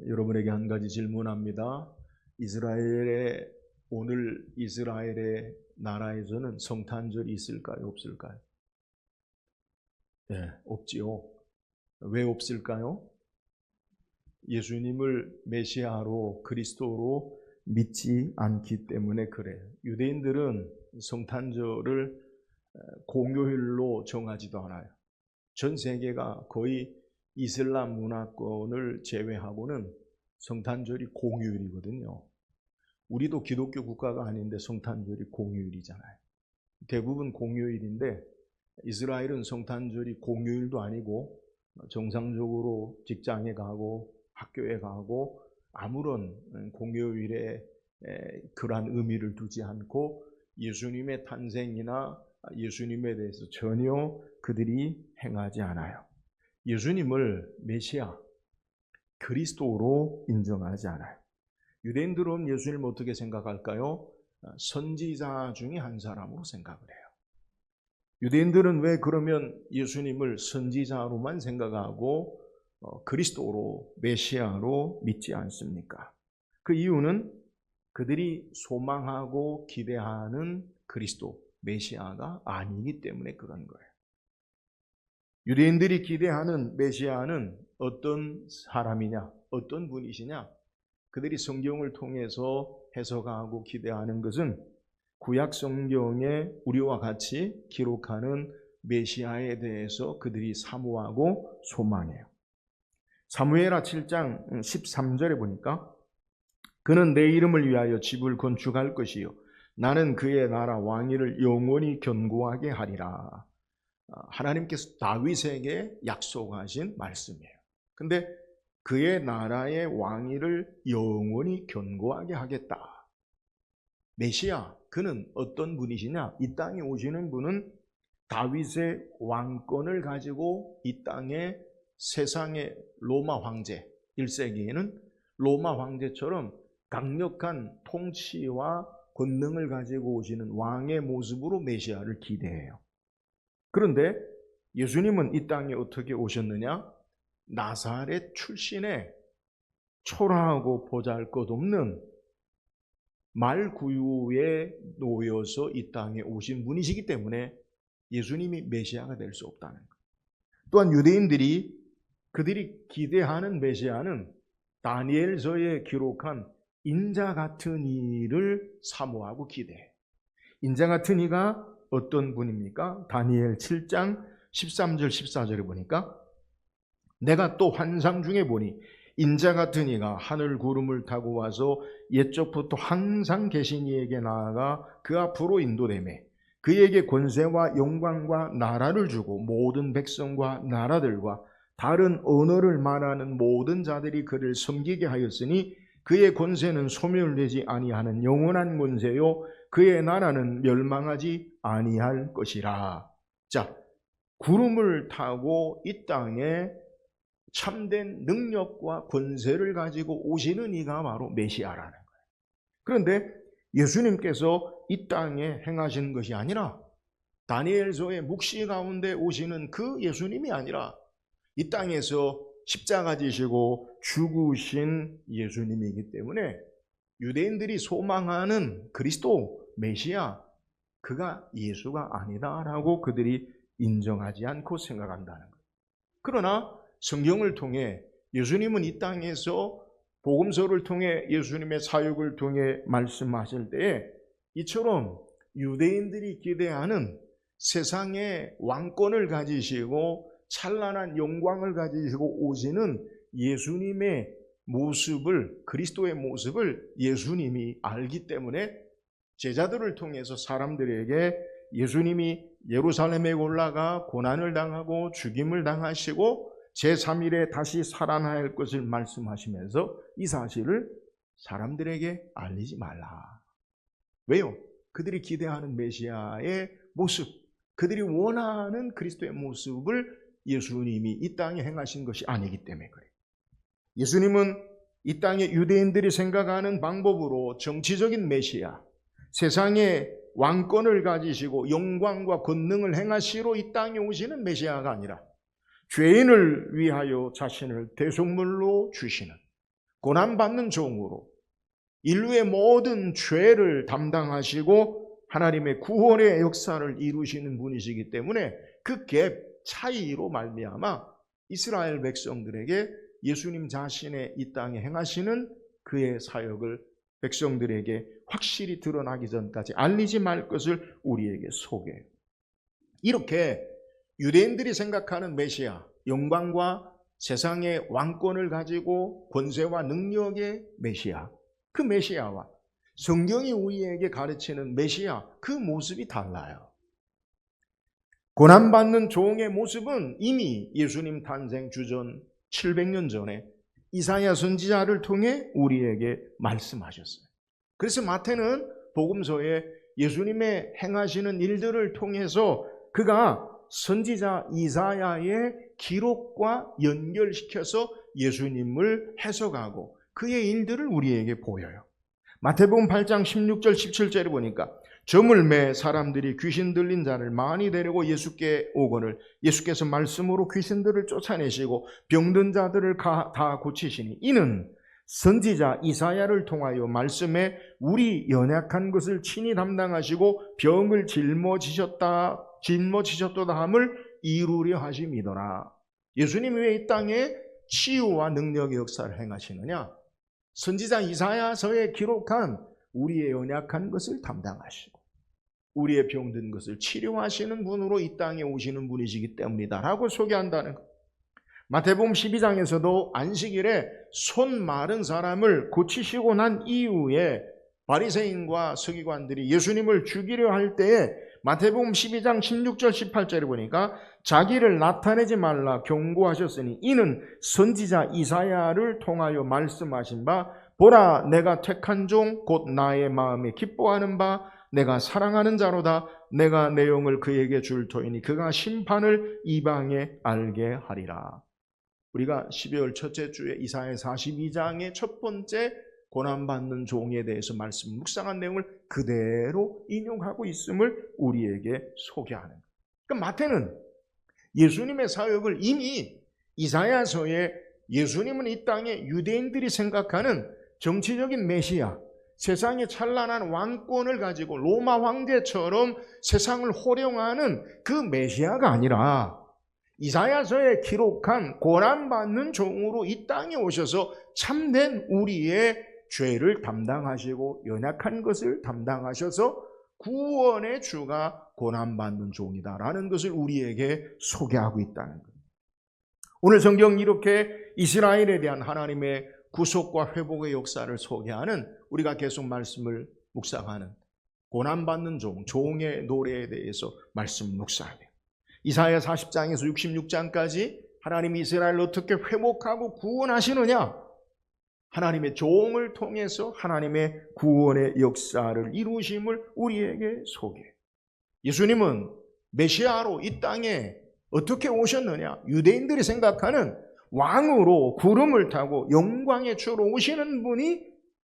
여러분에게 한 가지 질문합니다. 오늘 이스라엘의 나라에서는 성탄절이 있을까요? 없을까요? 네, 없지요. 왜 없을까요? 예수님을 메시아로 그리스도로 믿지 않기 때문에 그래요. 유대인들은 성탄절을 공휴일로 정하지도 않아요. 전 세계가 거의 이슬람 문화권을 제외하고는 성탄절이 공휴일이거든요. 우리도 기독교 국가가 아닌데 성탄절이 공휴일이잖아요. 대부분 공휴일인데 이스라엘은 성탄절이 공휴일도 아니고 정상적으로 직장에 가고 학교에 가고 아무런 공휴일에 그러한 의미를 두지 않고 예수님의 탄생이나 예수님에 대해서 전혀 그들이 행하지 않아요. 예수님을 메시아, 그리스도로 인정하지 않아요. 유대인들은 예수님을 어떻게 생각할까요? 선지자 중에 한 사람으로 생각을 해요. 유대인들은 왜 그러면 예수님을 선지자로만 생각하고 그리스도로, 메시아로 믿지 않습니까? 그 이유는 그들이 소망하고 기대하는 그리스도, 메시아가 아니기 때문에 그런 거예요. 유대인들이 기대하는 메시아는 어떤 사람이냐, 어떤 분이시냐? 그들이 성경을 통해서 해석하고 기대하는 것은 구약 성경에 우리와 같이 기록하는 메시아에 대해서 그들이 사모하고 소망해요. 사무엘하 7장 13절에 보니까 그는 내 이름을 위하여 집을 건축할 것이요 나는 그의 나라 왕위를 영원히 견고하게 하리라. 하나님께서 다윗에게 약속하신 말씀이에요. 근데 그의 나라의 왕위를 영원히 견고하게 하겠다. 메시아, 그는 어떤 분이시냐? 이 땅에 오시는 분은 다윗의 왕권을 가지고 이 땅에 세상의 로마 황제, 1세기에는 로마 황제처럼 강력한 통치와 권능을 가지고 오시는 왕의 모습으로 메시아를 기대해요. 그런데 예수님은 이 땅에 어떻게 오셨느냐? 나사렛 출신의 초라하고 보잘것없는 말구유에 놓여서 이 땅에 오신 분이시기 때문에 예수님이 메시아가 될 수 없다는 거예요. 또한 유대인들이 그들이 기대하는 메시아는 다니엘서에 기록한 인자 같은 이를 사모하고 기대해요. 인자 같은 이가 어떤 분입니까? 다니엘 7장 13절 14절에 보니까 내가 또 환상 중에 보니 인자 같은 이가 하늘 구름을 타고 와서 옛적부터 항상 계신 이에게 나아가 그 앞으로 인도되매 그에게 권세와 영광과 나라를 주고 모든 백성과 나라들과 다른 언어를 말하는 모든 자들이 그를 섬기게 하였으니 그의 권세는 소멸되지 아니하는 영원한 권세요 그의 나라는 멸망하지 아니할 것이라. 자, 구름을 타고 이 땅에 참된 능력과 권세를 가지고 오시는 이가 바로 메시아라는 거예요. 그런데 예수님께서 이 땅에 행하신 것이 아니라 다니엘서의 묵시 가운데 오시는 그 예수님이 아니라 이 땅에서 십자가 지시고 죽으신 예수님이기 때문에 유대인들이 소망하는 그리스도, 메시아, 그가 예수가 아니다라고 그들이 인정하지 않고 생각한다는 거예요. 그러나 성경을 통해 예수님은 이 땅에서 복음서를 통해 예수님의 사역을 통해 말씀하실 때에 이처럼 유대인들이 기대하는 세상의 왕권을 가지시고 찬란한 영광을 가지시고 오시는 예수님의 모습을, 그리스도의 모습을 예수님이 알기 때문에 제자들을 통해서 사람들에게 예수님이 예루살렘에 올라가 고난을 당하고 죽임을 당하시고 제3일에 다시 살아날 것을 말씀하시면서 이 사실을 사람들에게 알리지 말라. 왜요? 그들이 기대하는 메시아의 모습, 그들이 원하는 그리스도의 모습을 예수님이 이 땅에 행하신 것이 아니기 때문에 그래요. 예수님은 이 땅에 유대인들이 생각하는 방법으로 정치적인 메시아, 세상의 왕권을 가지시고 영광과 권능을 행하시러 이 땅에 오시는 메시아가 아니라 죄인을 위하여 자신을 대속물로 주시는 고난받는 종으로 인류의 모든 죄를 담당하시고 하나님의 구원의 역사를 이루시는 분이시기 때문에 그 갭 차이로 말미암아 이스라엘 백성들에게 예수님 자신의 이 땅에 행하시는 그의 사역을 백성들에게 확실히 드러나기 전까지 알리지 말 것을 우리에게 소개해요. 이렇게 유대인들이 생각하는 메시아, 영광과 세상의 왕권을 가지고 권세와 능력의 메시아, 그 메시아와 성경이 우리에게 가르치는 메시아, 그 모습이 달라요. 고난받는 종의 모습은 이미 예수님 탄생 주전 700년 전에 이사야 선지자를 통해 우리에게 말씀하셨어요. 그래서 마태는 복음서에 예수님의 행하시는 일들을 통해서 그가 선지자 이사야의 기록과 연결시켜서 예수님을 해석하고 그의 일들을 우리에게 보여요. 마태복음 8장 16절 17절에 보니까 점을 매 사람들이 귀신 들린 자를 많이 데리고 예수께 오거늘 예수께서 말씀으로 귀신들을 쫓아내시고 병든 자들을 다 고치시니 이는 선지자 이사야를 통하여 말씀에 우리 연약한 것을 친히 담당하시고 병을 짊어지셨도다 함을 이루려 하심이더라. 예수님이 왜 이 땅에 치유와 능력의 역사를 행하시느냐? 선지자 이사야서에 기록한 우리의 연약한 것을 담당하시고 우리의 병든 것을 치료하시는 분으로 이 땅에 오시는 분이시기 때문이다 라고 소개한다는 것. 마태복음 12장에서도 안식일에 손 마른 사람을 고치시고 난 이후에 바리새인과 서기관들이 예수님을 죽이려 할 때에 마태복음 12장 16절 18절에 보니까 자기를 나타내지 말라 경고하셨으니 이는 선지자 이사야를 통하여 말씀하신 바 보라 내가 택한 종 곧 나의 마음에 기뻐하는 바 내가 사랑하는 자로다 내가 내 영을 그에게 줄 터이니 그가 심판을 이방에 알게 하리라. 우리가 12월 첫째 주에 이사야 42장의 첫 번째 고난받는 종에 대해서 말씀 묵상한 내용을 그대로 인용하고 있음을 우리에게 소개하는 거예요. 그러니까 마태는 예수님의 사역을 이미 이사야서에 예수님은 이 땅에 유대인들이 생각하는 정치적인 메시아, 세상의 찬란한 왕권을 가지고 로마 황제처럼 세상을 호령하는 그 메시아가 아니라 이사야서에 기록한 고난받는 종으로 이 땅에 오셔서 참된 우리의 죄를 담당하시고 연약한 것을 담당하셔서 구원의 주가 고난받는 종이다라는 것을 우리에게 소개하고 있다는 것. 오늘 성경 이렇게 이스라엘에 대한 하나님의 구속과 회복의 역사를 소개하는 우리가 계속 말씀을 묵상하는 고난받는 종, 종의 노래에 대해서 말씀 묵상해요. 이사야 40장에서 66장까지 하나님이 이스라엘을 어떻게 회복하고 구원하시느냐? 하나님의 종을 통해서 하나님의 구원의 역사를 이루심을 우리에게 소개해요. 예수님은 메시아로 이 땅에 어떻게 오셨느냐? 유대인들이 생각하는 왕으로 구름을 타고 영광의 주로 오시는 분이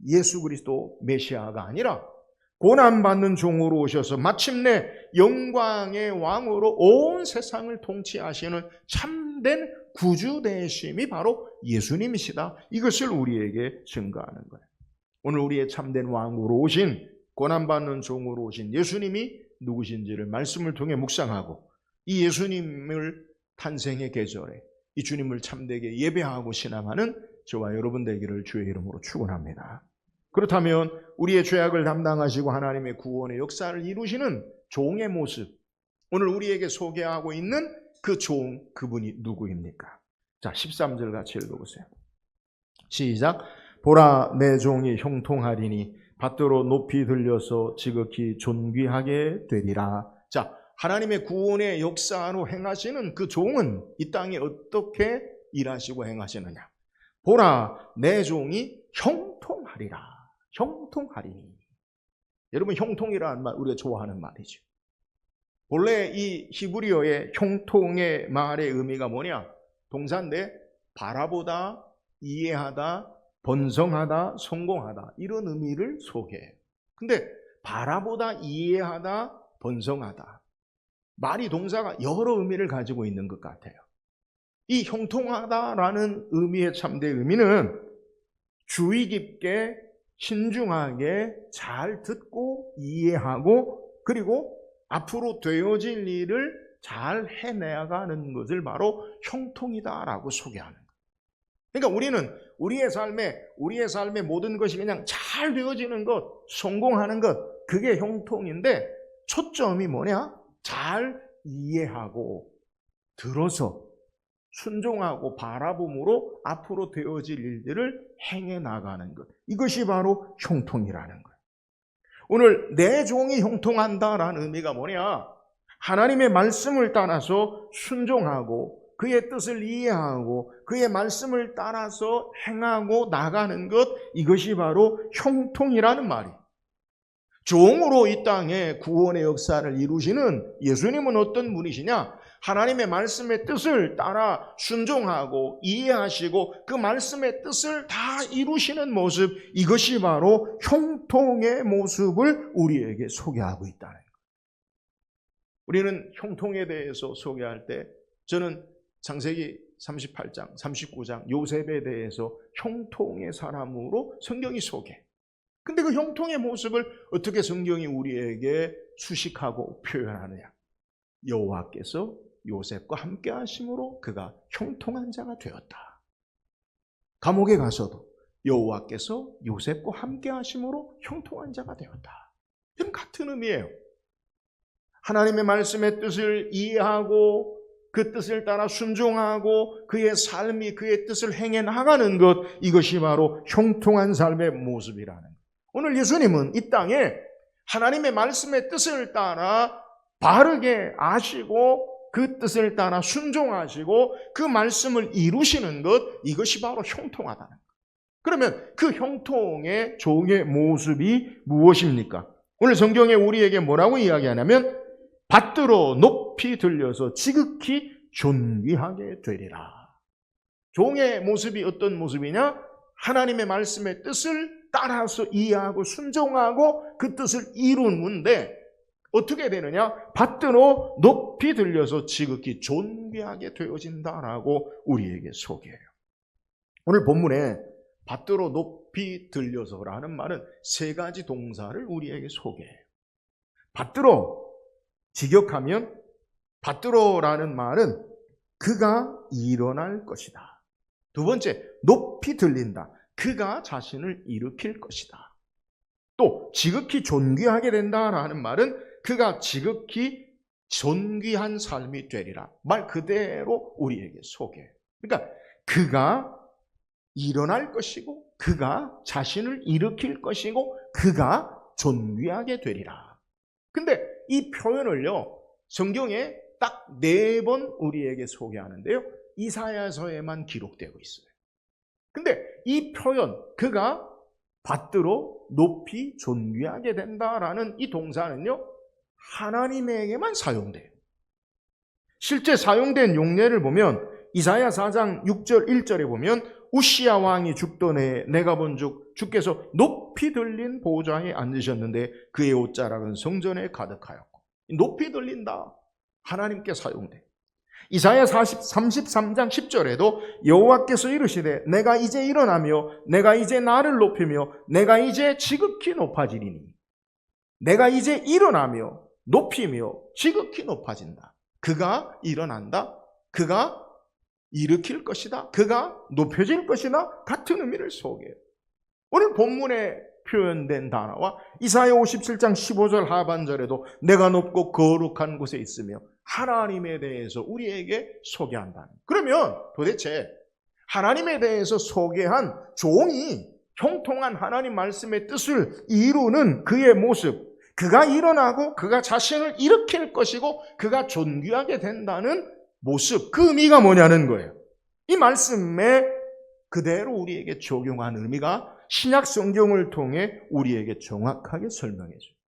예수 그리스도 메시아가 아니라 고난받는 종으로 오셔서 마침내 영광의 왕으로 온 세상을 통치하시는 참된 구주 되심이 바로 예수님이시다. 이것을 우리에게 증거하는 거예요. 오늘 우리의 참된 왕으로 오신 고난받는 종으로 오신 예수님이 누구신지를 말씀을 통해 묵상하고 이 예수님을 탄생의 계절에 이 주님을 참되게 예배하고 신앙하는 저와 여러분 되기를 주의 이름으로 축원합니다. 그렇다면 우리의 죄악을 담당하시고 하나님의 구원의 역사를 이루시는 종의 모습, 오늘 우리에게 소개하고 있는 그 종, 그분이 누구입니까? 자, 13절 같이 읽어보세요. 시작. 보라 내 종이 형통하리니 밭으로 높이 들려서 지극히 존귀하게 되리라. 자, 하나님의 구원의 역사로 행하시는 그 종은 이 땅에 어떻게 일하시고 행하시느냐? 보라 내 종이 형통하리라. 형통하리니. 여러분 형통이라는 말 우리가 좋아하는 말이죠. 본래 이 히브리어의 형통의 말의 의미가 뭐냐? 동사인데 바라보다, 이해하다, 번성하다, 성공하다 이런 의미를 소개해요. 근데 바라보다, 이해하다, 번성하다 말이 동사가 여러 의미를 가지고 있는 것 같아요. 이 형통하다라는 의미의 참된 의미는 주의 깊게 신중하게 잘 듣고 이해하고 그리고 앞으로 되어질 일을 잘 해내가는 것을 바로 형통이다라고 소개하는 거예요. 그러니까 우리는 우리의 삶의 모든 것이 그냥 잘 되어지는 것, 성공하는 것, 그게 형통인데 초점이 뭐냐? 잘 이해하고 들어서 순종하고 바라봄으로 앞으로 되어질 일들을 행해 나가는 것. 이것이 바로 형통이라는 거예요. 오늘 내 종이 형통한다라는 의미가 뭐냐? 하나님의 말씀을 따라서 순종하고 그의 뜻을 이해하고 그의 말씀을 따라서 행하고 나가는 것, 이것이 바로 형통이라는 말이에요. 종으로 이 땅에 구원의 역사를 이루시는 예수님은 어떤 분이시냐? 하나님의 말씀의 뜻을 따라 순종하고 이해하시고 그 말씀의 뜻을 다 이루시는 모습, 이것이 바로 형통의 모습을 우리에게 소개하고 있다는 거예요. 우리는 형통에 대해서 소개할 때 저는 창세기 38장, 39장 요셉에 대해서 형통의 사람으로 성경이 소개해. 근데 그 형통의 모습을 어떻게 성경이 우리에게 수식하고 표현하느냐? 여호와께서 요셉과 함께 하심으로 그가 형통한 자가 되었다. 감옥에 가서도 여호와께서 요셉과 함께 하심으로 형통한 자가 되었다. 이건 같은 의미예요. 하나님의 말씀의 뜻을 이해하고 그 뜻을 따라 순종하고 그의 삶이 그의 뜻을 행해 나가는 것, 이것이 바로 형통한 삶의 모습이라는 것. 오늘 예수님은 이 땅에 하나님의 말씀의 뜻을 따라 바르게 아시고 그 뜻을 따라 순종하시고 그 말씀을 이루시는 것, 이것이 바로 형통하다는 것. 그러면 그 형통의 종의 모습이 무엇입니까? 오늘 성경에 우리에게 뭐라고 이야기하냐면 받들어 높이 들려서 지극히 존귀하게 되리라. 종의 모습이 어떤 모습이냐? 하나님의 말씀의 뜻을 따라서 이해하고 순종하고 그 뜻을 이루는데 어떻게 되느냐? 받들어 높이 들려서 지극히 존귀하게 되어진다라고 우리에게 소개해요. 오늘 본문에 받들어 높이 들려서라는 말은 세 가지 동사를 우리에게 소개해요. 받들어, 직역하면 받들어라는 말은 그가 일어날 것이다. 두 번째, 높이 들린다. 그가 자신을 일으킬 것이다. 또 지극히 존귀하게 된다라는 말은 그가 지극히 존귀한 삶이 되리라. 말 그대로 우리에게 소개해요. 그러니까 그가 일어날 것이고 그가 자신을 일으킬 것이고 그가 존귀하게 되리라. 근데 이 표현을요, 성경에 딱 4번 우리에게 소개하는데요, 이사야서에만 기록되고 있어요. 근데 이 표현, 그가 받들어 높이 존귀하게 된다라는 이 동사는요, 하나님에게만 사용돼요. 실제 사용된 용례를 보면 이사야 4장 6절 1절에 보면 우시야 왕이 죽던 해에 내가 본즉 주께서 높이 들린 보좌에 앉으셨는데 그의 옷자락은 성전에 가득하였고, 높이 들린다, 하나님께 사용돼. 이사야 33장 10절에도 여호와께서 이르시되 내가 이제 일어나며 내가 이제 나를 높이며 내가 이제 지극히 높아지리니, 내가 이제 일어나며 높이며 지극히 높아진다. 그가 일어난다. 그가 일으킬 것이다. 그가 높여질 것이다. 같은 의미를 소개해요. 오늘 본문에 표현된 단어와 이사야 57장 15절 하반절에도 내가 높고 거룩한 곳에 있으며 하나님에 대해서 우리에게 소개한다. 그러면 도대체 하나님에 대해서 소개한 종이 형통한 하나님 말씀의 뜻을 이루는 그의 모습, 그가 일어나고 그가 자신을 일으킬 것이고 그가 존귀하게 된다는 모습, 그 의미가 뭐냐는 거예요. 이 말씀에 그대로 우리에게 적용한 의미가 신약 성경을 통해 우리에게 정확하게 설명해줘요.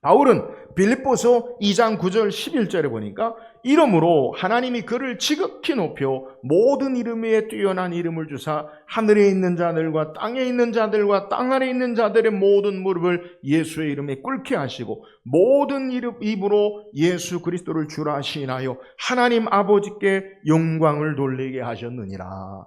바울은 빌립보서 2장 9절 11절에 보니까 이름으로 하나님이 그를 지극히 높여 모든 이름 위에 뛰어난 이름을 주사 하늘에 있는 자들과 땅에 있는 자들과 땅 아래 있는 자들의 모든 무릎을 예수의 이름에 꿇게 하시고 모든 입으로 예수 그리스도를 주라 시인하여 하나님 아버지께 영광을 돌리게 하셨느니라.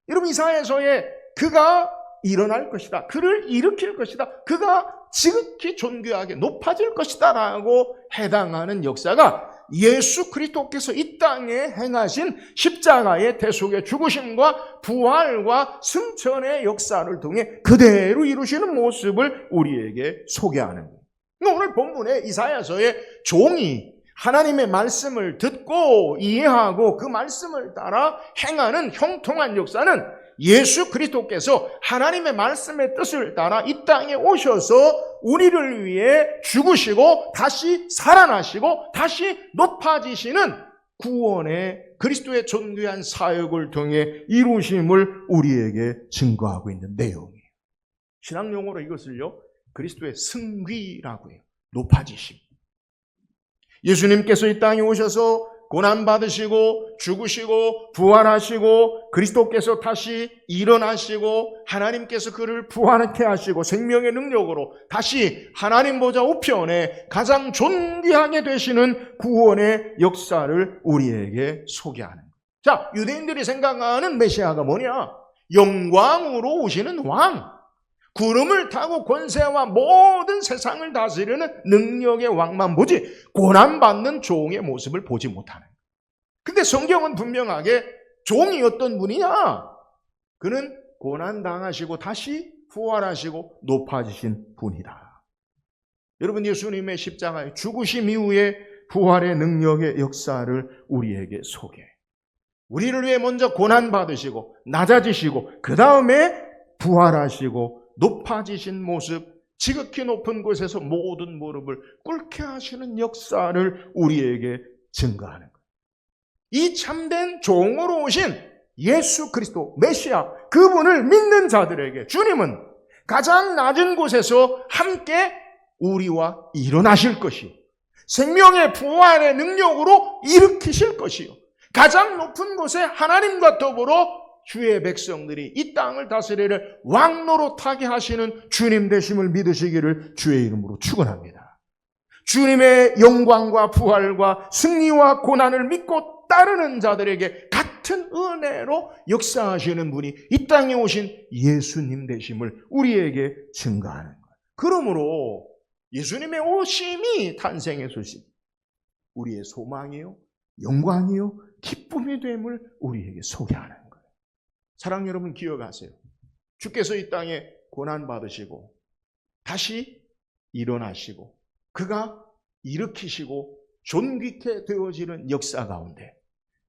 여러분, 이사야서에 그가 일어날 것이다. 그를 일으킬 것이다. 그가 지극히 존귀하게 높아질 것이다 라고 해당하는 역사가 예수 그리스도께서 이 땅에 행하신 십자가의 대속의 죽으심과 부활과 승천의 역사를 통해 그대로 이루시는 모습을 우리에게 소개하는 거예요. 오늘 본문에 이사야서의 종이 하나님의 말씀을 듣고 이해하고 그 말씀을 따라 행하는 형통한 역사는 예수 그리스도께서 하나님의 말씀의 뜻을 따라 이 땅에 오셔서 우리를 위해 죽으시고 다시 살아나시고 다시 높아지시는 구원의 그리스도의 존귀한 사역을 통해 이루심을 우리에게 증거하고 있는 내용이에요. 신학 용어로 이것을요, 그리스도의 승귀라고 해요. 높아지심. 예수님께서 이 땅에 오셔서 고난받으시고 죽으시고 부활하시고 그리스도께서 다시 일어나시고 하나님께서 그를 부활케 하시고 생명의 능력으로 다시 하나님 보좌 우편에 가장 존귀하게 되시는 구원의 역사를 우리에게 소개하는 거예요. 자, 유대인들이 생각하는 메시아가 뭐냐? 영광으로 오시는 왕, 구름을 타고 권세와 모든 세상을 다스리는 능력의 왕만 보지 고난받는 종의 모습을 보지 못하는. 근데 성경은 분명하게 종이 어떤 분이냐? 그는 고난당하시고 다시 부활하시고 높아지신 분이다. 여러분, 예수님의 십자가의 죽으심 이후에 부활의 능력의 역사를 우리에게 소개해. 우리를 위해 먼저 고난받으시고 낮아지시고 그 다음에 부활하시고 높아지신 모습, 지극히 높은 곳에서 모든 무릎을 꿇게 하시는 역사를 우리에게 증거하는 거예요. 이 참된 종으로 오신 예수 그리스도 메시아, 그분을 믿는 자들에게 주님은 가장 낮은 곳에서 함께 우리와 일어나실 것이요, 생명의 부활의 능력으로 일으키실 것이요, 가장 높은 곳에 하나님과 더불어 주의 백성들이 이 땅을 다스리를 왕노로 타게 하시는 주님 되심을 믿으시기를 주의 이름으로 축원합니다. 주님의 영광과 부활과 승리와 고난을 믿고 따르는 자들에게 같은 은혜로 역사하시는 분이 이 땅에 오신 예수님 되심을 우리에게 증거하는 거예요. 그러므로 예수님의 오심이 탄생의 소식, 우리의 소망이요, 영광이요, 기쁨이 됨을 우리에게 소개하는 거예요. 사랑 여러분, 기억하세요. 주께서 이 땅에 고난받으시고 다시 일어나시고 그가 일으키시고 존귀케 되어지는 역사 가운데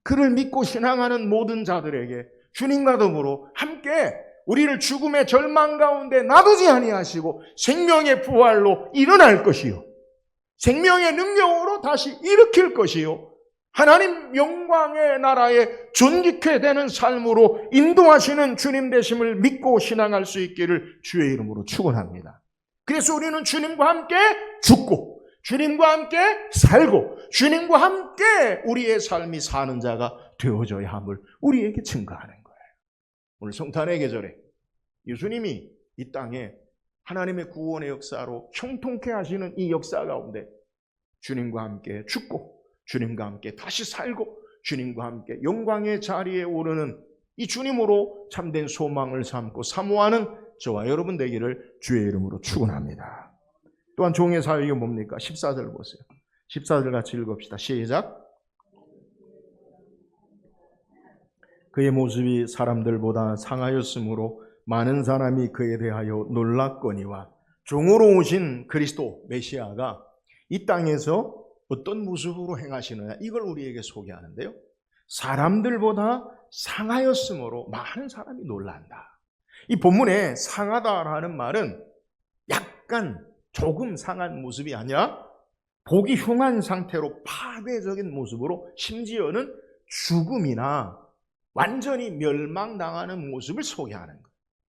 그를 믿고 신앙하는 모든 자들에게 주님과 더불어 함께 우리를 죽음의 절망 가운데 놔두지 아니하시고 생명의 부활로 일어날 것이요, 생명의 능력으로 다시 일으킬 것이요, 하나님 영광의 나라에 존귀케 되는 삶으로 인도하시는 주님 되심을 믿고 신앙할 수 있기를 주의 이름으로 축원합니다. 그래서 우리는 주님과 함께 죽고 주님과 함께 살고 주님과 함께 우리의 삶이 사는 자가 되어져야 함을 우리에게 증거하는 거예요. 오늘 성탄의 계절에 예수님이 이 땅에 하나님의 구원의 역사로 형통케 하시는 이 역사 가운데 주님과 함께 죽고 주님과 함께 다시 살고 주님과 함께 영광의 자리에 오르는 이 주님으로 참된 소망을 삼고 사모하는 저와 여러분 되기를 주의 이름으로 축원합니다. 또한 종의 사역이 뭡니까? 14절 보세요. 14절 같이 읽읍시다. 시작. 그의 모습이 사람들보다 상하였으므로 많은 사람이 그에 대하여 놀랐거니와, 종으로 오신 그리스도 메시아가 이 땅에서 어떤 모습으로 행하시느냐, 이걸 우리에게 소개하는데요. 사람들보다 상하였으므로 많은 사람이 놀란다. 이 본문에 상하다라는 말은 약간 조금 상한 모습이 아니라 보기 흉한 상태로 파괴적인 모습으로, 심지어는 죽음이나 완전히 멸망당하는 모습을 소개하는 거예요.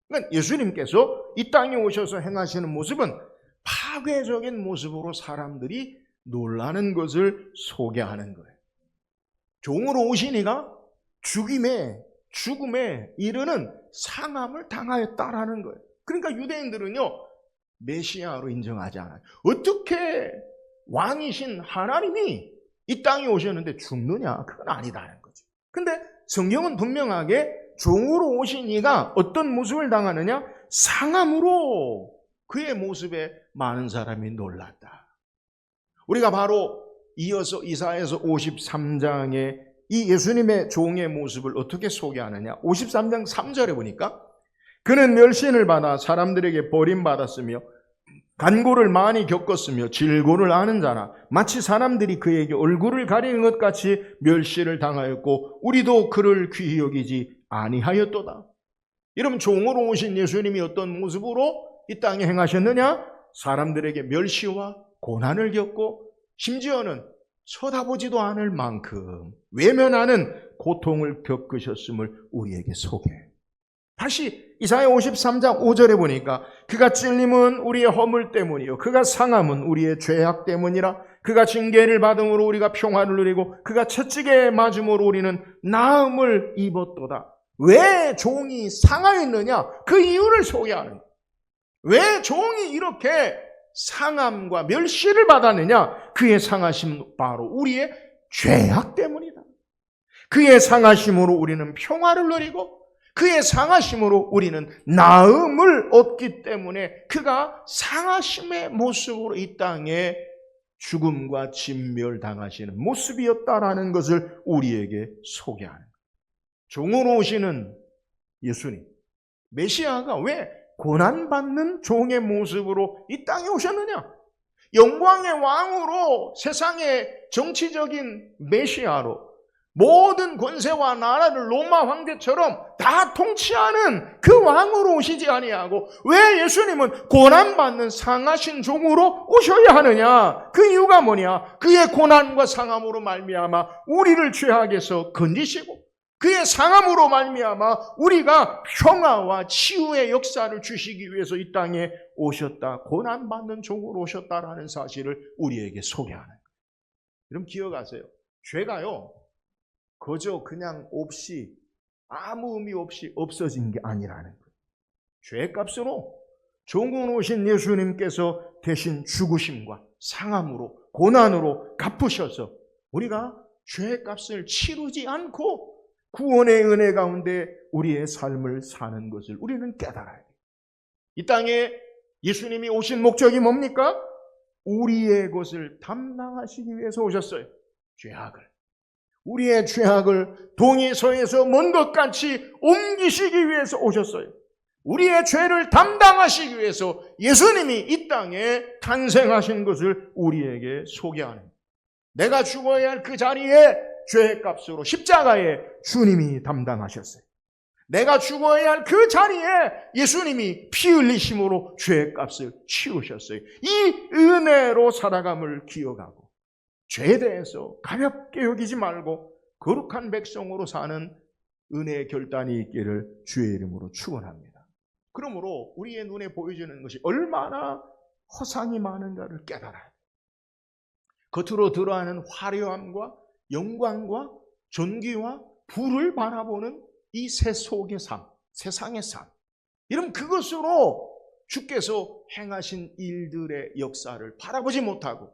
그러니까 예수님께서 이 땅에 오셔서 행하시는 모습은 파괴적인 모습으로 사람들이 놀라는 것을 소개하는 거예요. 종으로 오신 이가 죽음에 이르는 상함을 당하였다라는 거예요. 그러니까 유대인들은요, 메시아로 인정하지 않아요. 어떻게 왕이신 하나님이 이 땅에 오셨는데 죽느냐? 그건 아니다는 거죠. 근데 성경은 분명하게 종으로 오신 이가 어떤 모습을 당하느냐? 상함으로 그의 모습에 많은 사람이 놀랐다. 우리가 바로 이어서 이사야서 53장에 이 예수님의 종의 모습을 어떻게 소개하느냐. 53장 3절에 보니까 그는 멸시를 받아 사람들에게 버림받았으며 간고를 많이 겪었으며 질고를 아는 자라 마치 사람들이 그에게 얼굴을 가리는 것 같이 멸시를 당하였고 우리도 그를 귀히 여기지 아니하였도다. 여러분, 종으로 오신 예수님이 어떤 모습으로 이 땅에 행하셨느냐? 사람들에게 멸시와 고난을 겪고 심지어는 쳐다보지도 않을 만큼 외면하는 고통을 겪으셨음을 우리에게 소개해요. 다시 이사야 53장 5절에 보니까 그가 찔림은 우리의 허물 때문이요 그가 상함은 우리의 죄악 때문이라. 그가 징계를 받음으로 우리가 평화를 누리고 그가 채찍에 맞음으로 우리는 나음을 입었도다. 왜 종이 상하였느냐? 그 이유를 소개하는 거예요. 왜 종이 이렇게 상함과 멸시를 받았느냐? 그의 상하심 바로 우리의 죄악 때문이다. 그의 상하심으로 우리는 평화를 누리고 그의 상하심으로 우리는 나음을 얻기 때문에 그가 상하심의 모습으로 이 땅에 죽음과 진멸당하시는 모습이었다라는 것을 우리에게 소개하는 거예요. 종으로 오시는 예수님, 메시아가 왜 고난받는 종의 모습으로 이 땅에 오셨느냐? 영광의 왕으로 세상의 정치적인 메시아로 모든 권세와 나라를 로마 황제처럼 다 통치하는 그 왕으로 오시지 아니하고 왜 예수님은 고난받는 상하신 종으로 오셔야 하느냐? 그 이유가 뭐냐? 그의 고난과 상함으로 말미암아 우리를 죄악에서 건지시고 그의 상함으로 말미암아 우리가 평화와 치유의 역사를 주시기 위해서 이 땅에 오셨다. 고난받는 종으로 오셨다라는 사실을 우리에게 소개하는 거예요. 여러분 기억하세요. 죄가요 그저 그냥 없이 아무 의미 없이 없어진 게 아니라는 거예요. 죄값으로 종으로 오신 예수님께서 대신 죽으심과 상함으로 고난으로 갚으셔서 우리가 죄값을 치르지 않고 구원의 은혜 가운데 우리의 삶을 사는 것을 우리는 깨달아야 돼요. 이 땅에 예수님이 오신 목적이 뭡니까? 우리의 것을 담당하시기 위해서 오셨어요. 죄악을. 우리의 죄악을 동에서에서 먼 것 같이 옮기시기 위해서 오셨어요. 우리의 죄를 담당하시기 위해서 예수님이 이 땅에 탄생하신 것을 우리에게 소개하는 거예요. 내가 죽어야 할 그 자리에 죄값으로 십자가에 주님이 담당하셨어요. 내가 죽어야 할 그 자리에 예수님이 피 흘리심으로 죄값을 치우셨어요. 이 은혜로 살아감을 기억하고 죄에 대해서 가볍게 여기지 말고 거룩한 백성으로 사는 은혜의 결단이 있기를 주의 이름으로 축원합니다. 그러므로 우리의 눈에 보여지는 것이 얼마나 허상이 많은가를 깨달아야 돼요. 겉으로 드러나는 화려함과 영광과 존귀와 부를 바라보는 이 세속의 삶, 세상의 삶. 여러분 그것으로 주께서 행하신 일들의 역사를 바라보지 못하고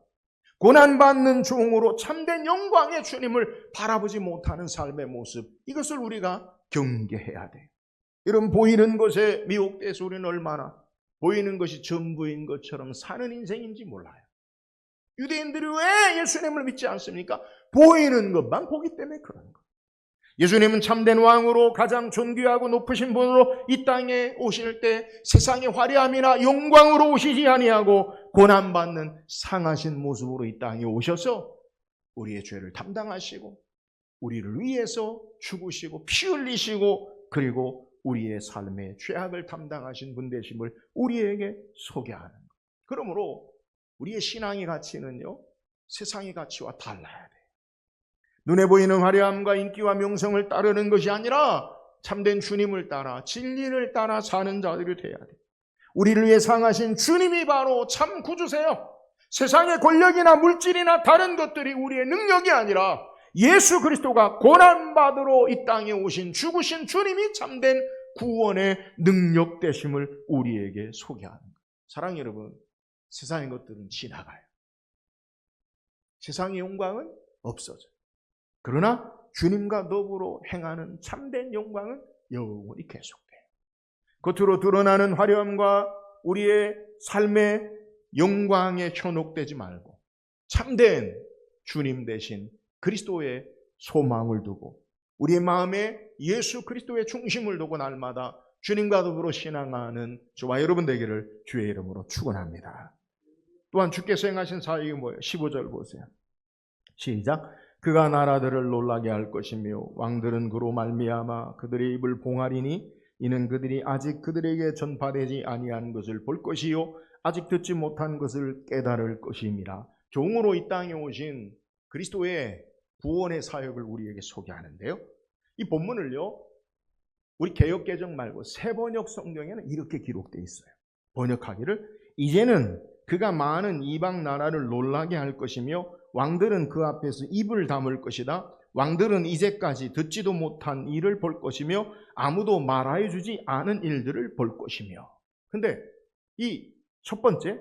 고난받는 종으로 참된 영광의 주님을 바라보지 못하는 삶의 모습, 이것을 우리가 경계해야 돼요. 여러분 보이는 것에 미혹돼서 우리는 얼마나 보이는 것이 전부인 것처럼 사는 인생인지 몰라요. 유대인들이 왜 예수님을 믿지 않습니까? 보이는 것만 보기 때문에 그런 거예요. 예수님은 참된 왕으로 가장 존귀하고 높으신 분으로 이 땅에 오실 때 세상의 화려함이나 영광으로 오시지 아니하고 고난받는 상하신 모습으로 이 땅에 오셔서 우리의 죄를 담당하시고 우리를 위해서 죽으시고 피 흘리시고 그리고 우리의 삶의 죄악을 담당하신 분 되심을 우리에게 소개하는 거예요. 그러므로 우리의 신앙의 가치는요 세상의 가치와 달라야 돼요. 눈에 보이는 화려함과 인기와 명성을 따르는 것이 아니라 참된 주님을 따라 진리를 따라 사는 자들이 되어야 돼요. 우리를 위해 상하신 주님이 바로 참 구주세요. 세상의 권력이나 물질이나 다른 것들이 우리의 능력이 아니라 예수 그리스도가 고난받으러 이 땅에 오신 죽으신 주님이 참된 구원의 능력 되심을 우리에게 소개하는 거예요. 사랑하는 여러분, 세상의 것들은 지나가요. 세상의 영광은 없어져요. 그러나 주님과 더불어 행하는 참된 영광은 영원히 계속돼요. 겉으로 드러나는 화려함과 우리의 삶의 영광에 현혹되지 말고 참된 주님 대신 그리스도의 소망을 두고 우리의 마음에 예수 그리스도의 중심을 두고 날마다 주님과 더불어 신앙하는 저와 여러분 되기를 주의 이름으로 축원합니다. 또한 주께서 행하신 사역이 뭐예요? 15절 보세요. 시작. 그가 나라들을 놀라게 할 것이며 왕들은 그로 말미암아 그들의 입을 봉하리니 이는 그들이 아직 그들에게 전파되지 아니한 것을 볼 것이요 아직 듣지 못한 것을 깨달을 것임이라. 종으로 이 땅에 오신 그리스도의 구원의 사역을 우리에게 소개하는데요. 이 본문을요, 우리 개역개정 말고 새번역 성경에는 이렇게 기록되어 있어요. 번역하기를 이제는 그가 많은 이방 나라를 놀라게 할 것이며 왕들은 그 앞에서 입을 다물 것이다. 왕들은 이제까지 듣지도 못한 일을 볼 것이며 아무도 말하여 주지 않은 일들을 볼 것이며. 근데 이 첫 번째,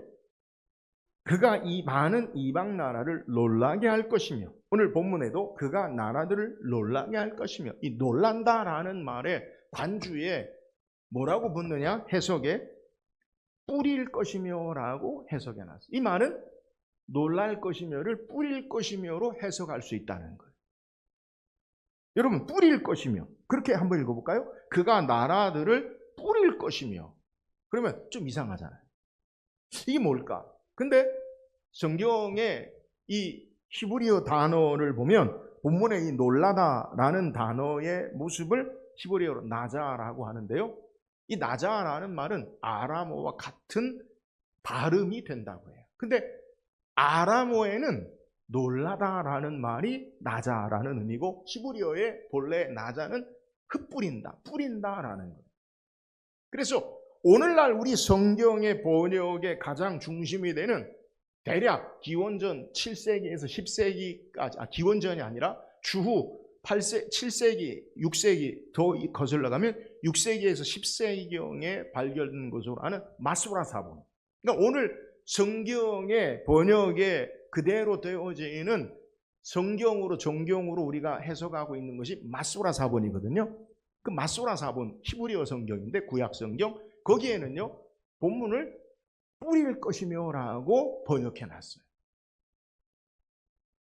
그가 이 많은 이방 나라를 놀라게 할 것이며, 오늘 본문에도 그가 나라들을 놀라게 할 것이며, 이 놀란다라는 말에 관주에 뭐라고 붙느냐? 해석에 뿌릴 것이며 라고 해석해 놨어요. 이 말은 놀랄 것이며를 뿌릴 것이며로 해석할 수 있다는 거예요. 여러분, 뿌릴 것이며, 그렇게 한번 읽어볼까요? 그가 나라들을 뿌릴 것이며. 그러면 좀 이상하잖아요. 이게 뭘까? 근데 성경의 이 히브리어 단어를 보면 본문에 이 놀라다라는 단어의 모습을 히브리어로 나자라고 하는데요. 이 나자라는 말은 아람어와 같은 발음이 된다고 해요. 근데 아람어에는 놀라다라는 말이 나자라는 의미고 히브리어의 본래 나자는 흩뿌린다, 뿌린다라는 거예요. 그래서 오늘날 우리 성경의 번역의 가장 중심이 되는 대략 기원전 7세기에서 10세기까지, 기원전이 아니라 주후 7세기, 6세기 더 거슬러 가면 6세기에서 10세기경에 발견된 것으로 아는 마소라 사본. 그러니까 오늘 성경의 번역에 그대로 되어지는 성경으로 정경으로 우리가 해석하고 있는 것이 마소라 사본이거든요. 그 마소라 사본 히브리어 성경인데 구약 성경 거기에는요 본문을 뿌릴 것이며라고 번역해 놨어요.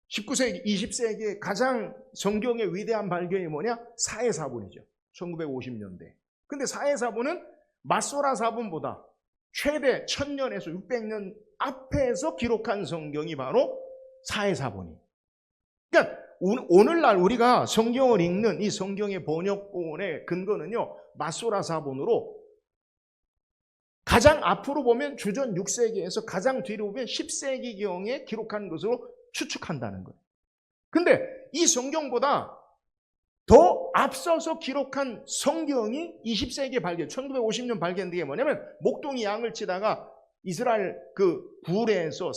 19세기, 20세기의 가장 성경의 위대한 발견이 뭐냐? 사해사본이죠. 1950년대. 근데 사해사본은 마소라 사본보다 최대 1000년에서 600년 앞에서 기록한 성경이 바로 사해사본이에요. 그러니까 오늘날 우리가 성경을 읽는 이 성경의 번역본의 근거는요, 마소라 사본으로 가장 앞으로 보면 주전 6세기에서 가장 뒤로 보면 10세기경에 기록한 것으로 추측한다는 거예요. 근데 이 성경보다 더 앞서서 기록한 성경이 20세기에 발견, 1950년 발견된 게 뭐냐면 목동이 양을 치다가 이스라엘 그 굴에서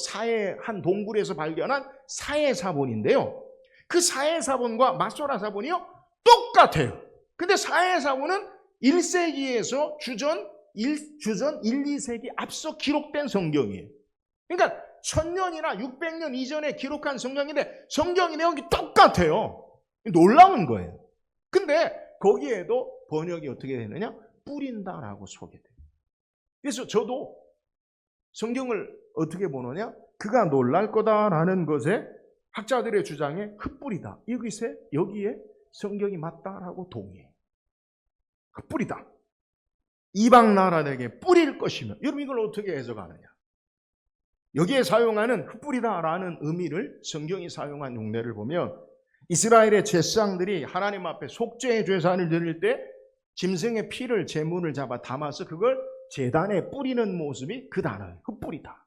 한 동굴에서 발견한 사해사본인데요. 그 사해사본과 마소라 사본이요 똑같아요. 근데 사해사본은 1세기에서 주전 1, 2세기 앞서 기록된 성경이에요. 그러니까 1000년이나 600년 이전에 기록한 성경인데 성경의 내용이 똑같아요. 놀라운 거예요. 근데 거기에도 번역이 어떻게 되느냐? 뿌린다라고 소개돼요. 그래서 저도 성경을 어떻게 보느냐? 그가 놀랄 거다라는 것에 학자들의 주장에 흩뿌리다. 여기에 성경이 맞다라고 동의해요. 흩뿌리다. 이방 나라에게 뿌릴 것이며. 여러분 이걸 어떻게 해석하느냐? 여기에 사용하는 흩뿌리다라는 의미를 성경이 사용한 용례를 보면 이스라엘의 제사장들이 하나님 앞에 속죄의 제사를 드릴 때 짐승의 피를 제물을 잡아 담아서 그걸 제단에 뿌리는 모습이 그 단어예요. 흩뿌리다.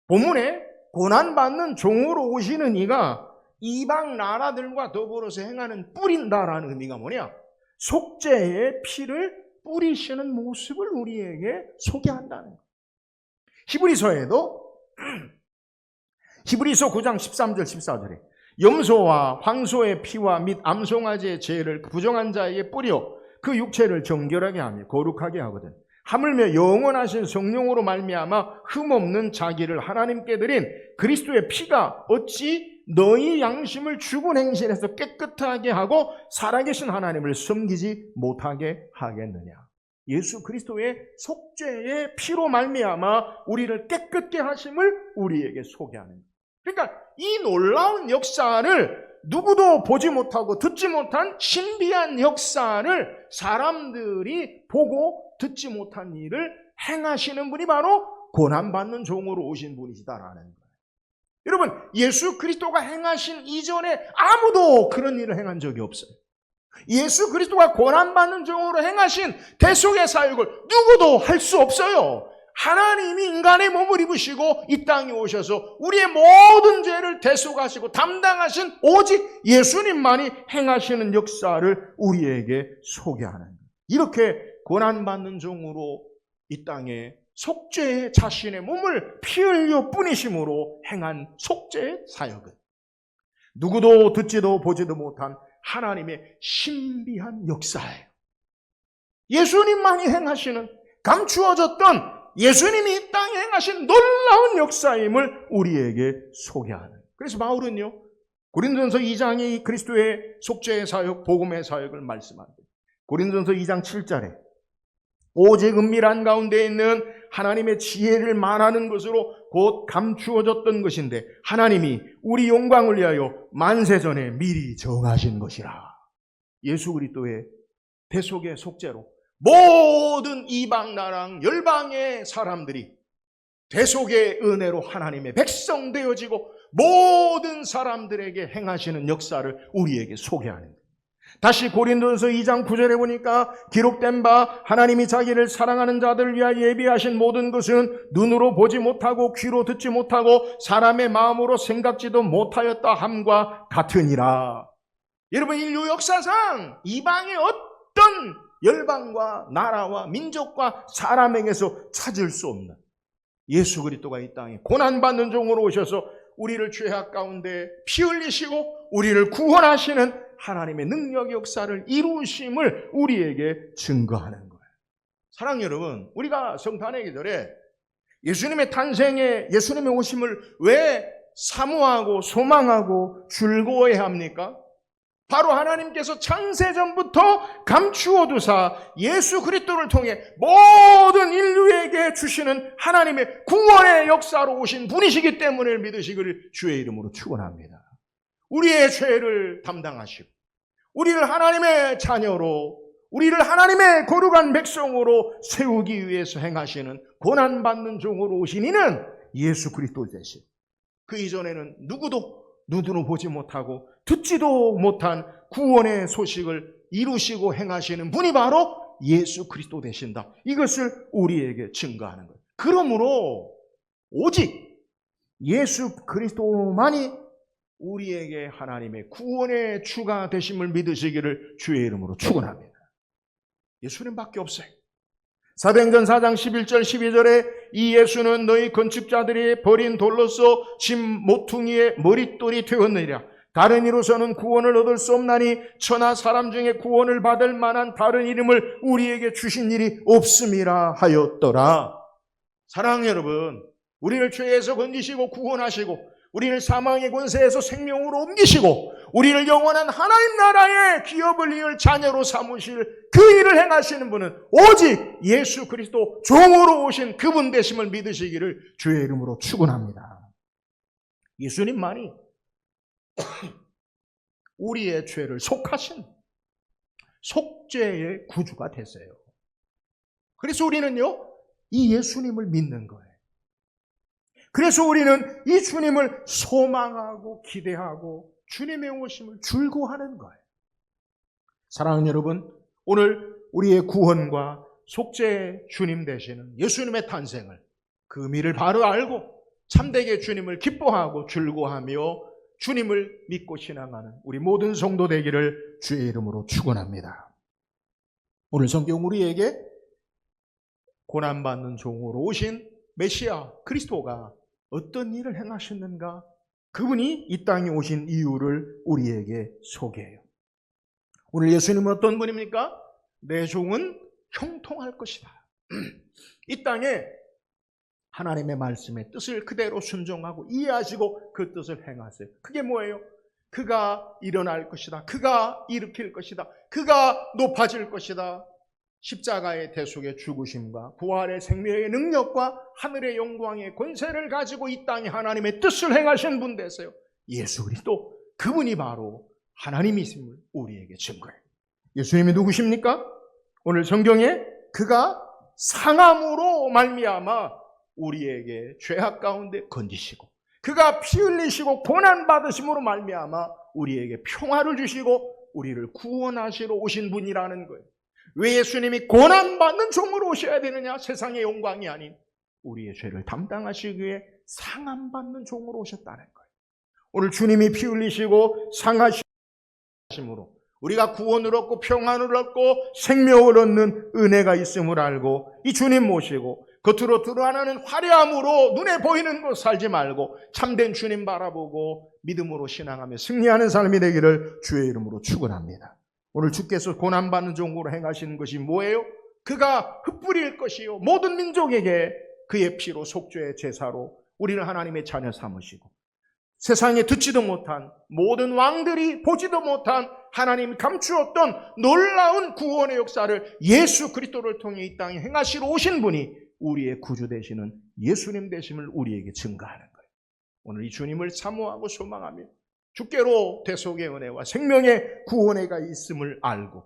본문에 고난받는 종으로 오시는 이가 이방 나라들과 더불어서 행하는 뿌린다라는 의미가 뭐냐? 속죄의 피를 뿌리시는 모습을 우리에게 소개한다는 거예요. 히브리서에도 히브리서 9장 13절 14절에 염소와 황소의 피와 및 암송아지의 죄를 부정한 자에게 뿌려 그 육체를 정결하게 하며 거룩하게 하거든 하물며 영원하신 성령으로 말미암아 흠없는 자기를 하나님께 드린 그리스도의 피가 어찌 너희 양심을 죽은 행실에서 깨끗하게 하고 살아계신 하나님을 섬기지 못하게 하겠느냐. 예수 그리스도의 속죄의 피로 말미암아 우리를 깨끗게 하심을 우리에게 소개하는 거예요. 그러니까 이 놀라운 역사를 누구도 보지 못하고 듣지 못한 신비한 역사를 사람들이 보고 듣지 못한 일을 행하시는 분이 바로 고난받는 종으로 오신 분이시다라는 거예요. 여러분, 예수 그리스도가 행하신 이전에 아무도 그런 일을 행한 적이 없어요. 예수 그리스도가 고난받는 종으로 행하신 대속의 사역을 누구도 할 수 없어요. 하나님이 인간의 몸을 입으시고 이 땅에 오셔서 우리의 모든 죄를 대속하시고 담당하신 오직 예수님만이 행하시는 역사를 우리에게 소개하는 거예요. 이렇게 고난받는 종으로 이 땅에 속죄의 자신의 몸을 피 흘려 뿌리심으로 행한 속죄의 사역은 누구도 듣지도 보지도 못한 하나님의 신비한 역사예요. 예수님만이 행하시는, 감추어졌던 예수님이 이 땅에 행하신 놀라운 역사임을 우리에게 소개하는. 그래서 바울은요, 고린도전서 2장에 이 그리스도의 속죄의 사역, 복음의 사역을 말씀합니다. 고린도전서 2장 7절에 오직 은밀한 가운데 있는 하나님의 지혜를 말하는 것으로 곧 감추어졌던 것인데 하나님이 우리 영광을 위하여 만세전에 미리 정하신 것이라. 예수 그리스도의 대속의 속죄로 모든 이방 나라 열방의 사람들이 대속의 은혜로 하나님의 백성 되어지고 모든 사람들에게 행하시는 역사를 우리에게 소개하는 거예요. 다시 고린도전서 2장 9절에 보니까 기록된 바 하나님이 자기를 사랑하는 자들을 위하여 예비하신 모든 것은 눈으로 보지 못하고 귀로 듣지 못하고 사람의 마음으로 생각지도 못하였다 함과 같으니라. 여러분, 인류 역사상 이방의 어떤 열방과 나라와 민족과 사람에게서 찾을 수 없는 예수 그리스도가 이 땅에 고난받는 종으로 오셔서 우리를 죄악 가운데 피 흘리시고 우리를 구원하시는 하나님의 능력 역사를 이루심을 우리에게 증거하는 거예요. 사랑하는 여러분, 우리가 성탄의 계절에 예수님의 탄생에 예수님의 오심을 왜 사모하고 소망하고 즐거워해야 합니까? 바로 하나님께서 창세전부터 감추어 두사 예수 그리스도를 통해 모든 인류에게 주시는 하나님의 구원의 역사로 오신 분이시기 때문에 믿으시기를 주의 이름으로 축원합니다. 우리의 죄를 담당하시고 우리를 하나님의 자녀로, 우리를 하나님의 거룩한 백성으로 세우기 위해서 행하시는 고난받는 종으로 오신 이는 예수 그리스도 되시고 그 이전에는 누구도 눈으로 보지 못하고 듣지도 못한 구원의 소식을 이루시고 행하시는 분이 바로 예수 그리스도 되신다. 이것을 우리에게 증거하는 거예요. 그러므로 오직 예수 그리스도만이 우리에게 하나님의 구원의 주가 되심을 믿으시기를 주의 이름으로 축원합니다. 예수님밖에 없어요. 사도행전 4장 11절 12절에 이 예수는 너희 건축자들이 버린 돌로서 집 모퉁이의 머릿돌이 되었느니라. 다른 이로서는 구원을 얻을 수 없나니 천하 사람 중에 구원을 받을 만한 다른 이름을 우리에게 주신 일이 없음이라 하였더라. 사랑하는 여러분, 우리를 죄에서 건지시고 구원하시고 우리를 사망의 권세에서 생명으로 옮기시고 우리를 영원한 하나님 나라의 기업을 이을 자녀로 삼으실 그 일을 행하시는 분은 오직 예수 그리스도 종으로 오신 그분 되심을 믿으시기를 주의 이름으로 축원합니다. 예수님만이 우리의 죄를 속하신 속죄의 구주가 되세요. 그래서 우리는요, 이 예수님을 믿는 거예요. 그래서 우리는 이 주님을 소망하고 기대하고 주님의 오심을 즐거워하는 거예요. 사랑하는 여러분, 오늘 우리의 구원과 속죄의 주님 되시는 예수님의 탄생을 그 의미를 바로 알고 참되게 주님을 기뻐하고 즐거워하며 주님을 믿고 신앙하는 우리 모든 성도 되기를 주의 이름으로 축원합니다. 오늘 성경 우리에게 고난받는 종으로 오신 메시아 그리스도가 어떤 일을 행하셨는가? 그분이 이 땅에 오신 이유를 우리에게 소개해요. 오늘 예수님은 어떤 분입니까? 내 종은 형통할 것이다. 이 땅에 하나님의 말씀의 뜻을 그대로 순종하고 이해하시고 그 뜻을 행하세요. 그게 뭐예요? 그가 일어날 것이다. 그가 일으킬 것이다. 그가 높아질 것이다. 십자가의 대속의 죽으심과 부활의 생명의 능력과 하늘의 영광의 권세를 가지고 이 땅에 하나님의 뜻을 행하신 분 되세요. 예수 그리스도, 그분이 바로 하나님이심을 우리에게 증거해요. 예수님이 누구십니까? 오늘 성경에 그가 상함으로 말미암아 우리에게 죄악 가운데 건지시고, 그가 피 흘리시고 고난받으심으로 말미암아 우리에게 평화를 주시고 우리를 구원하시러 오신 분이라는 거예요. 왜 예수님이 고난받는 종으로 오셔야 되느냐? 세상의 영광이 아닌 우리의 죄를 담당하시기 위해 상함받는 종으로 오셨다는 거예요. 오늘 주님이 피 흘리시고 상하심으로 우리가 구원을 얻고 평안을 얻고 생명을 얻는 은혜가 있음을 알고 이 주님 모시고 겉으로 드러나는 화려함으로 눈에 보이는 것 살지 말고 참된 주님 바라보고 믿음으로 신앙하며 승리하는 삶이 되기를 주의 이름으로 축원합니다. 오늘 주께서 고난받는 종으로 행하시는 것이 뭐예요? 그가 흩뿌릴 것이요 모든 민족에게 그의 피로 속죄의 제사로 우리는 하나님의 자녀 삼으시고 세상에 듣지도 못한 모든 왕들이 보지도 못한 하나님이 감추었던 놀라운 구원의 역사를 예수 그리스도를 통해 이 땅에 행하시러 오신 분이 우리의 구주 되시는 예수님 되심을 우리에게 증거하는 거예요. 오늘 이 주님을 사모하고 소망하며 주께로 대속의 은혜와 생명의 구원회가 있음을 알고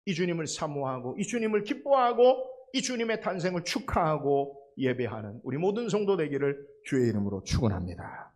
이 주님을 사모하고 이 주님을 기뻐하고 이 주님의 탄생을 축하하고 예배하는 우리 모든 성도 되기를 주의 이름으로 축원합니다.